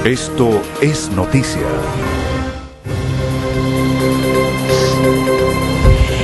Esto es noticia.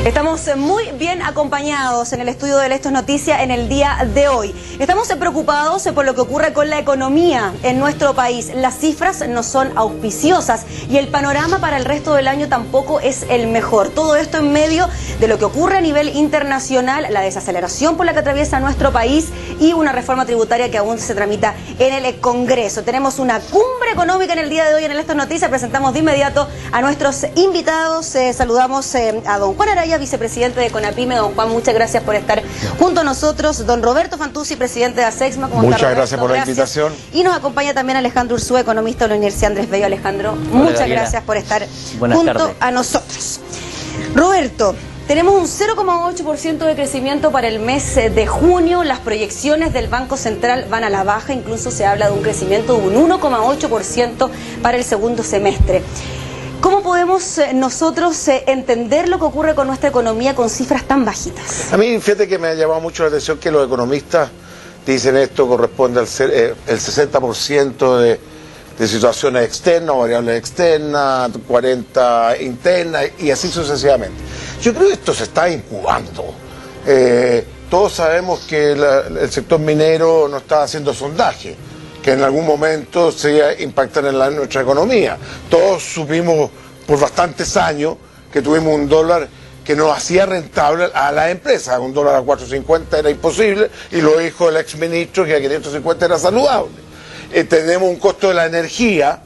Estamos muy bien acompañados en el estudio de Esto es Noticia en el día de hoy. Estamos preocupados por lo que ocurre con la economía en nuestro país. Las cifras no son auspiciosas y el panorama para el resto del año tampoco es el mejor. Todo esto en medio de lo que ocurre a nivel internacional, la desaceleración por la que atraviesa nuestro país y una reforma tributaria que aún se tramita en el Congreso. Tenemos una cumbre económica en el día de hoy en el Esto es Noticia. Presentamos de inmediato a nuestros invitados. Saludamos a don Juan Araya, vicepresidente de CONAPYME. Don Juan, muchas gracias por estar junto a nosotros. Don Roberto Fantuzzi, presidente de ASEXMA. Muchas gracias por la invitación. Y nos acompaña también Alejandro Ursúa, economista de la Universidad Andrés Bello. Alejandro, muchas gracias por estar junto a nosotros. Roberto, tenemos un 0,8% de crecimiento para el mes de junio. Las proyecciones del Banco Central van a la baja. Incluso se habla de un crecimiento de un 1,8% para el segundo semestre. ¿Cómo podemos nosotros entender lo que ocurre con nuestra economía con cifras tan bajitas? A mí, fíjate que me ha llamado mucho la atención que los economistas dicen esto corresponde al el 60% de situaciones externas o variables externas, 40% internas y así sucesivamente. Yo creo que esto se está incubando. Todos sabemos que el sector minero no está haciendo sondaje, que en algún momento se iba a impactar en nuestra economía. Todos supimos por bastantes años que tuvimos un dólar que no hacía rentable a las empresas. Un dólar a 4.50 era imposible y lo dijo el exministro que a 550 era saludable. Tenemos un costo de la energía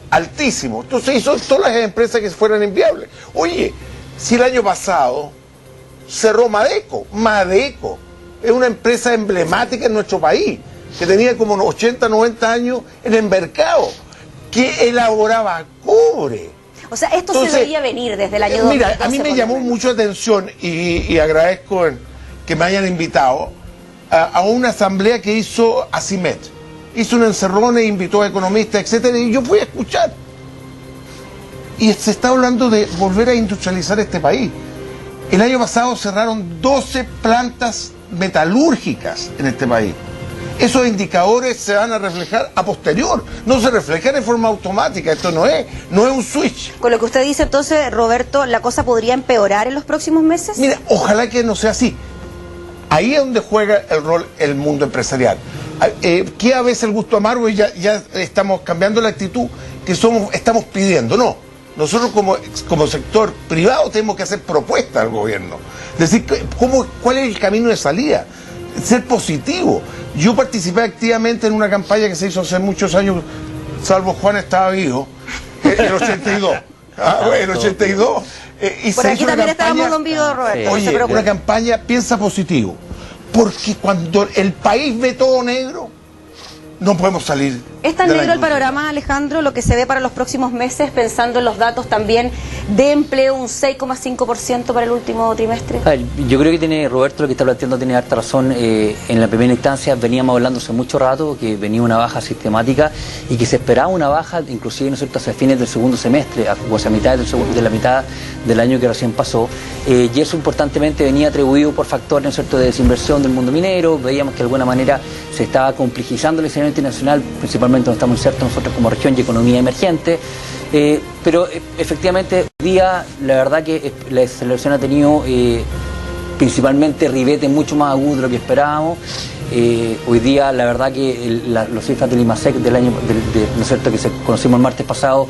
altísimo. Entonces hizo todas las empresas que fueran inviables. Oye, si el año pasado cerró Madeco es una empresa emblemática en nuestro país, que tenía como 80, 90 años en el mercado, que elaboraba cobre. O sea, esto se veía venir desde el año 2012. Mira, a mí me llamó mucho la atención y agradezco que me hayan invitado a una asamblea que hizo ACIMET. Hizo un encerrón e invitó a economistas, etcétera, y yo fui a escuchar. Y se está hablando de volver a industrializar este país. El año pasado cerraron 12 plantas metalúrgicas en este país. Esos indicadores se van a reflejar a posterior, no se reflejan en forma automática. Esto no es un switch. Con lo que usted dice entonces, Roberto, ¿la cosa podría empeorar en los próximos meses? Mira, ojalá que no sea así. Ahí es donde juega el rol el mundo empresarial. Que a veces el gusto amargo y ya estamos cambiando la actitud que estamos pidiendo. No, nosotros como sector privado tenemos que hacer propuestas al gobierno. Decir, ¿cuál es el camino de salida? Ser positivo. Yo participé activamente en una campaña que se hizo hace muchos años, salvo Juan estaba vivo, en el 82. El 82. Y por aquí también estábamos don Vivo, Roberto. Oye, una campaña piensa positivo. Porque cuando el país ve todo negro, no podemos salir. ¿Es tan negro el panorama, Alejandro, lo que se ve para los próximos meses, pensando en los datos también de empleo, un 6,5% para el último trimestre? A ver, yo creo que tiene Roberto, lo que está planteando tiene harta razón. En la primera instancia veníamos hablando hace mucho rato que venía una baja sistemática y que se esperaba una baja, inclusive, ¿no es cierto?, hacia fines del segundo semestre, o hacia mitad de la mitad del año que recién pasó. Y eso importantemente venía atribuido por factores, ¿no es cierto?, de desinversión del mundo minero. Veíamos que de alguna manera se estaba complejizando el escenario internacional, principalmente donde estamos insertos nosotros como región y economía emergente. Pero efectivamente hoy día la verdad que la desaceleración ha tenido principalmente ribetes mucho más agudos de lo que esperábamos. Hoy día la verdad que los cifras del IMASEC del año, ¿no es cierto?, que se conocimos el martes pasado,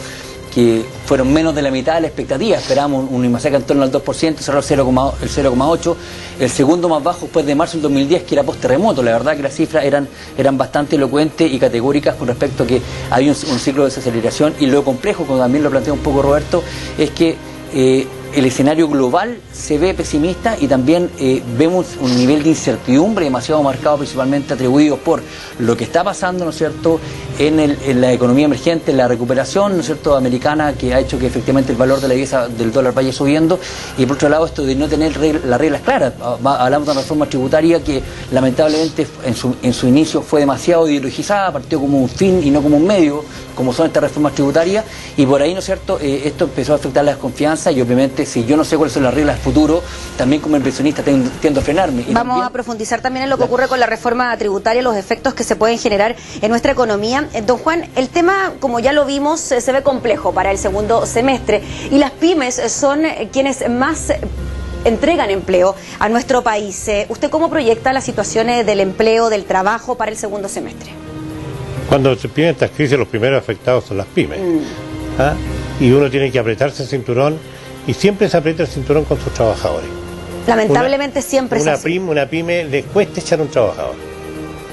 que fueron menos de la mitad de la expectativa. Esperábamos un IMASEC en torno al 2%, cerró el 0,8%, el segundo más bajo después de marzo del 2010, que era post-terremoto. La verdad que las cifras eran bastante elocuentes y categóricas con respecto a que había un ciclo de desaceleración. Y lo complejo, como también lo planteó un poco Roberto, es que el escenario global se ve pesimista y también vemos un nivel de incertidumbre demasiado marcado, principalmente atribuido por lo que está pasando, ¿no es cierto?, en la economía emergente, en la recuperación, ¿no es cierto?, americana, que ha hecho que efectivamente el valor de la divisa del dólar vaya subiendo, y por otro lado esto de no tener las reglas claras. Hablamos de una reforma tributaria que lamentablemente en su inicio fue demasiado ideologizada, partió como un fin y no como un medio, como son estas reformas tributarias, y por ahí, ¿no es cierto?, esto empezó a afectar la desconfianza y obviamente finalmente, si yo no sé cuáles son las reglas del futuro, también como inversionista tiendo a frenarme. Y vamos a profundizar también en lo que ocurre con la reforma tributaria, los efectos que se pueden generar en nuestra economía. Don Juan, el tema, como ya lo vimos, se ve complejo para el segundo semestre y las pymes son quienes más entregan empleo a nuestro país. ¿Usted cómo proyecta las situaciones del empleo, del trabajo para el segundo semestre? Cuando se piden estas crisis, los primeros afectados son las pymes. ¿Ah? Y uno tiene que apretarse el cinturón, y siempre se aprieta el cinturón con sus trabajadores. Lamentablemente siempre es así. Una pyme le cuesta echar a un trabajador,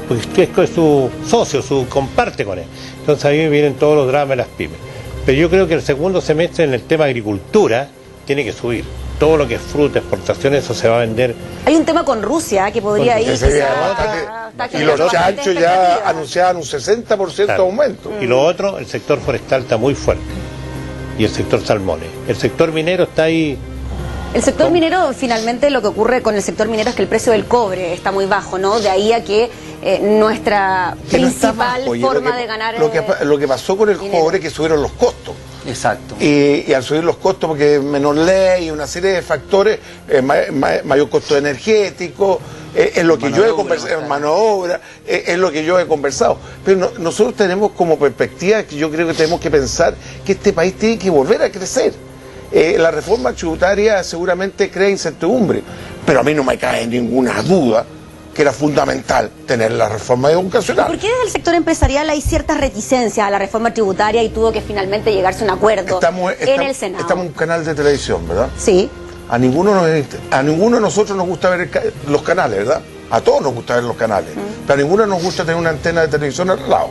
porque es su socio, comparte con él. Entonces ahí vienen todos los dramas de las pymes. Pero yo creo que el segundo semestre en el tema agricultura tiene que subir. Todo lo que es fruta, exportaciones, eso se va a vender. Hay un tema con Rusia que podría ir. Y los chanchos ya anunciaban un 60% aumento. Y lo otro, el sector forestal está muy fuerte. Y el sector salmones. El sector minero está ahí. El sector minero, finalmente lo que ocurre con el sector minero es que el precio del cobre está muy bajo, ¿no? De ahí a que nuestra principal forma de ganar lo que pasó con el cobre es que subieron los costos. Exacto. Y al subir los costos, porque menor ley y una serie de factores, mayor costo energético, es lo que yo he conversado, mano de obra, es lo que yo he conversado. Pero nosotros tenemos como perspectiva, que yo creo que tenemos que pensar que este país tiene que volver a crecer. La reforma tributaria seguramente crea incertidumbre, pero a mí no me cae ninguna duda que era fundamental tener la reforma educacional. ¿Por qué desde el sector empresarial hay ciertas reticencias a la reforma tributaria y tuvo que finalmente llegarse a un acuerdo en el Senado? Estamos en un canal de televisión, ¿verdad? Sí. A ninguno de nosotros nos gusta ver los canales, ¿verdad? A todos nos gusta ver los canales, pero a ninguno nos gusta tener una antena de televisión al lado,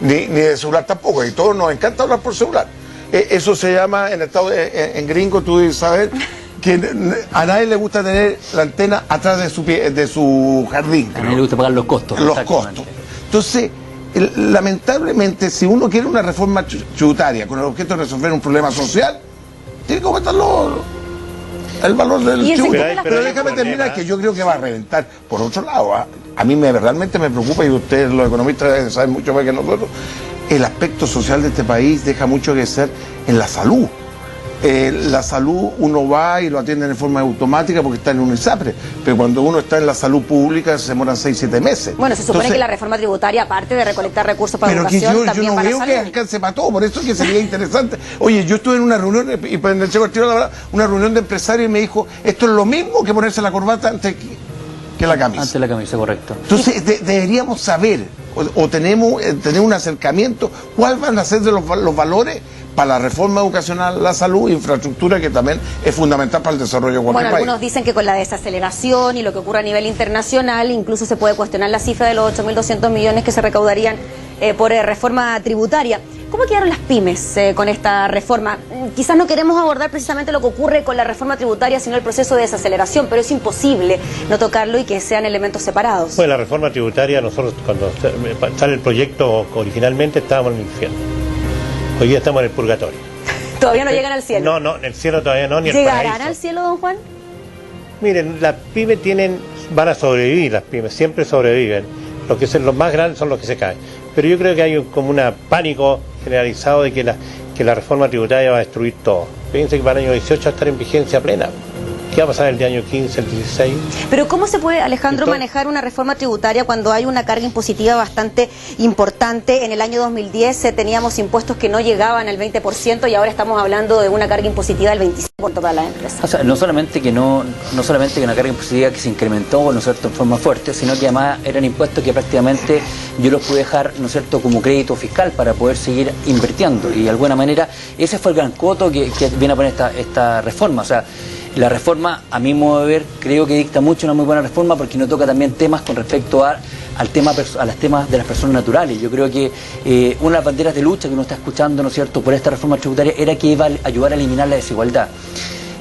ni de celular tampoco, y a todos nos encanta hablar por celular. Eso se llama, en gringo, tú debes saber, que a nadie le gusta tener la antena atrás de su jardín. A nadie le gusta pagar los costos. Los costos. Entonces, lamentablemente, si uno quiere una reforma tributaria con el objeto de resolver un problema social, tiene que aumentar el valor del tributo. Pero déjame terminar, que yo creo que va a reventar. Por otro lado, a mí realmente me preocupa, y ustedes los economistas saben mucho más que nosotros, el aspecto social de este país deja mucho que ser en la salud. La salud uno va y lo atienden de forma automática porque está en un ISAPRE, pero cuando uno está en la salud pública se demoran 6-7 meses. Bueno, se supone que la reforma tributaria, aparte de recolectar recursos para educación, también yo no para veo salud. que alcance para todo, por eso es que sería interesante. Oye, yo estuve en una reunión, y en el Checo Artiro, la verdad, una reunión de empresarios, y me dijo, esto es lo mismo que ponerse la corbata antes que la camisa. Antes la camisa, correcto. Entonces deberíamos saber, o tenemos tener un acercamiento, cuáles van a ser de los valores para la reforma educacional, la salud, infraestructura, que también es fundamental para el desarrollo de cualquier país. Algunos dicen que con la desaceleración y lo que ocurre a nivel internacional, incluso se puede cuestionar la cifra de los 8.200 millones que se recaudarían por reforma tributaria. ¿Cómo quedaron las pymes con esta reforma? Quizás no queremos abordar precisamente lo que ocurre con la reforma tributaria, sino el proceso de desaceleración, pero es imposible no tocarlo y que sean elementos separados. Bueno, la reforma tributaria, nosotros cuando sale el proyecto originalmente estábamos en el infierno. Hoy día estamos en el purgatorio. ¿Todavía no llegan al cielo? No, en el cielo todavía no, ni el paraíso. ¿Llegarán al cielo, don Juan? Miren, las pymes van a sobrevivir, las pymes siempre sobreviven. Los más grandes son los que se caen. Pero yo creo que hay como un pánico generalizado de que la reforma tributaria va a destruir todo. Fíjense que para el año 18 va a estar en vigencia plena. ¿Qué va a pasar el año 15, el 16? Pero ¿cómo se puede, Alejandro, manejar una reforma tributaria cuando hay una carga impositiva bastante importante? En el año 2010 teníamos impuestos que no llegaban al 20% y ahora estamos hablando de una carga impositiva del 25% para las empresas. O sea, no solamente que una carga impositiva que se incrementó, ¿no es cierto?, en forma fuerte, sino que además eran impuestos que prácticamente yo los pude dejar, ¿no es cierto?, como crédito fiscal para poder seguir invirtiendo. Y de alguna manera ese fue el gran coto que viene a poner esta reforma. O sea, la reforma, a mi modo de ver, creo que dicta mucho una muy buena reforma porque no toca también temas con respecto a los temas de las personas naturales. Yo creo que una de las banderas de lucha que uno está escuchando, ¿no es cierto?, por esta reforma tributaria era que iba a ayudar a eliminar la desigualdad.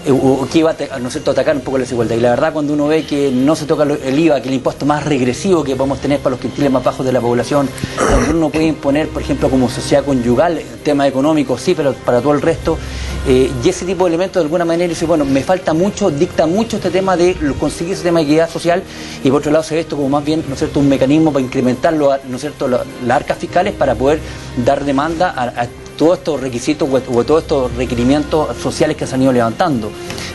O que iba a, ¿no es cierto?, atacar un poco la desigualdad. Y la verdad, cuando uno ve que no se toca el IVA, que es el impuesto más regresivo que podemos tener para los quintiles más bajos de la población, cuando uno puede imponer, por ejemplo, como sociedad conyugal, temas económicos, sí, pero para todo el resto, y ese tipo de elementos de alguna manera dice, bueno, me falta mucho, dicta mucho este tema de conseguir ese tema de equidad social, y por otro lado se ve esto como más bien, ¿no es cierto?, un mecanismo para incrementar, ¿no es cierto?, las arcas fiscales para poder dar demanda todos estos requisitos o todos estos requerimientos sociales que se han ido levantando.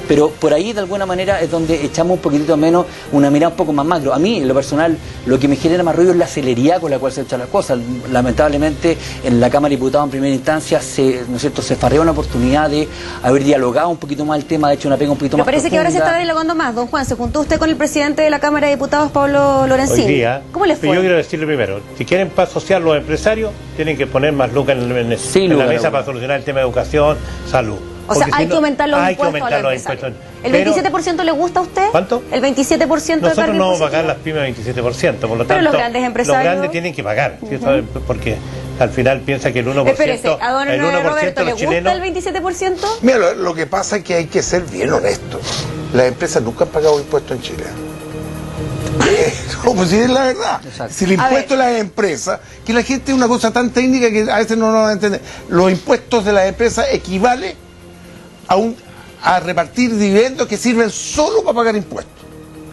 Pero por ahí de alguna manera es donde echamos un poquitito menos una mirada un poco más macro. A mí, en lo personal, lo que me genera más ruido es la celeridad con la cual se echan las cosas. Lamentablemente, en la Cámara de Diputados en primera instancia ¿no es cierto?, se farreó una oportunidad de haber dialogado un poquito más el tema, de hecho una pega un poquito más parece profunda. Que ahora se está dialogando más. Don Juan, ¿se juntó usted con el presidente de la Cámara de Diputados, Pablo Lorenzini? Hoy día, ¿Cómo le fue? Yo quiero decirle primero, si quieren paz social los empresarios, tienen que poner más lucas en la mesa para solucionar el tema de educación, salud. O sea, hay que aumentar los impuestos a los empresarios. ¿El 27% le gusta a usted? ¿Cuánto? ¿El 27% de Nosotros no vamos a pagar las pymes 27%, por lo tanto, los grandes empresarios... los grandes tienen que pagar, porque al final piensa que el 1%... Espérese, ¿a don Roberto le gusta el 27%? Mira, lo que pasa es que hay que ser bien honestos. Las empresas nunca han pagado impuestos en Chile. No, pues sí, es la verdad. Exacto. Si el impuesto de las empresas, que la gente es una cosa tan técnica que a veces no lo va a entender, los impuestos de las empresas equivalen a repartir dividendos que sirven solo para pagar impuestos.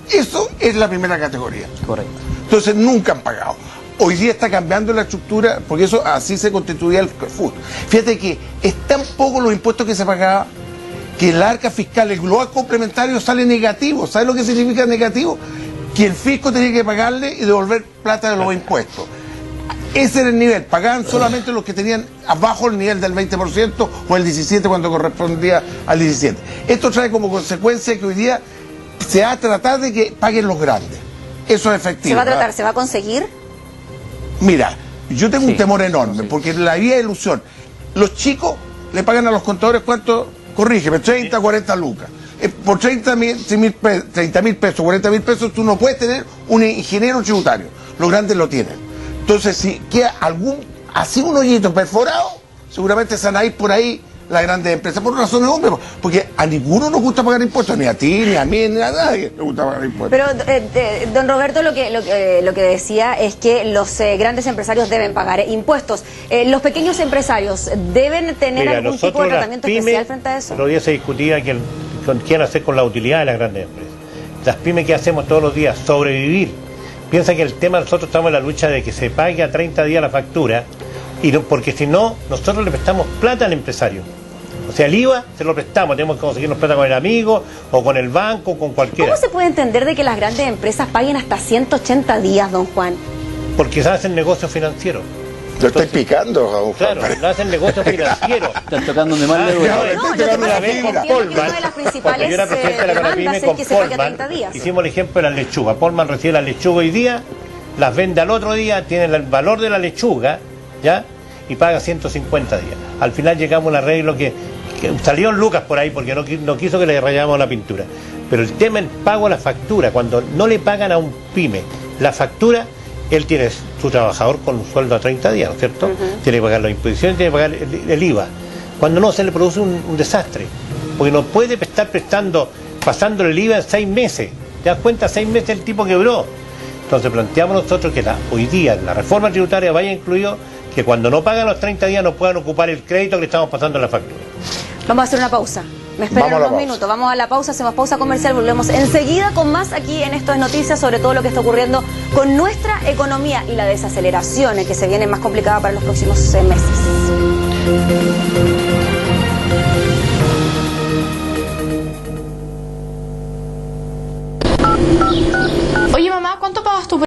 Eso es la primera categoría. Correcto. Entonces nunca han pagado. Hoy día está cambiando la estructura, porque eso así se constituía el FUT. Fíjate que es tan poco los impuestos que se pagaban que el arca fiscal, el global complementario sale negativo. ¿Sabes lo que significa negativo? Que el fisco tenía que pagarle y devolver plata de los impuestos. Ese era el nivel, pagaban solamente los que tenían abajo el nivel del 20% o el 17% cuando correspondía al 17%. Esto trae como consecuencia que hoy día se va a tratar de que paguen los grandes. Eso es efectivo. ¿Se va a tratar? ¿Se va a conseguir? Mira, yo tengo un temor enorme, porque la vía de ilusión, los chicos le pagan a los contadores, ¿cuánto? Corrígeme, 30, 40 lucas. Por 30.000 pesos, 40.000 pesos, tú no puedes tener un ingeniero tributario. Los grandes lo tienen. Entonces, si queda así un hoyito perforado, seguramente se van a ir por ahí las grandes empresas, por razones obvias, porque a ninguno nos gusta pagar impuestos, ni a ti, ni a mí, ni a nadie nos gusta pagar impuestos. Pero, don Roberto, lo que decía es que los grandes empresarios deben pagar impuestos. ¿Los pequeños empresarios deben tener algún tipo de tratamiento especial frente a eso? El otro día se discutía qué hacer con la utilidad de las grandes empresas. Las pymes que hacemos todos los días, sobrevivir. Piensa que el tema, nosotros estamos en la lucha de que se pague a 30 días la factura, porque si no, nosotros le prestamos plata al empresario. O sea, el IVA se lo prestamos, tenemos que conseguirnos plata con el amigo, o con el banco, o con cualquiera. ¿Cómo se puede entender de que las grandes empresas paguen hasta 180 días, don Juan? Porque se hacen negocios financieros. Lo estoy picando, Raúl. Claro, no hacen negocios financieros. Están tocando de mal de No, lo que pasa es que entiendo que una de las principales yo era presidente de la demandas Conapyme es que se pague a Polman. 30 días. Hicimos el ejemplo de la lechuga. Polman recibe la lechuga hoy día, las vende al otro día, tiene el valor de la lechuga, ¿ya? Y paga 150 días. Al final llegamos a un arreglo que salió Lucas por ahí porque no quiso que le rayáramos la pintura. Pero el tema del pago a la factura, cuando no le pagan a un pyme la factura, él tiene su trabajador con un sueldo a 30 días, ¿no es cierto? Tiene que pagar las imposiciones, tiene que pagar el IVA. Cuando no, se le produce un desastre. Porque no puede estar pasándole el IVA en 6 meses. ¿Te das cuenta? 6 meses el tipo quebró. Entonces planteamos nosotros que hoy día la reforma tributaria vaya incluido que cuando no pagan los 30 días no puedan ocupar el crédito que le estamos pasando en la factura. Vamos a hacer una pausa. Me esperan unos minutos. Vamos a la pausa, hacemos pausa comercial, volvemos enseguida con más aquí en Esto es Noticias sobre todo lo que está ocurriendo con nuestra economía y la desaceleración que se viene más complicada para los próximos meses. Oye mamá, ¿cuánto pagas tú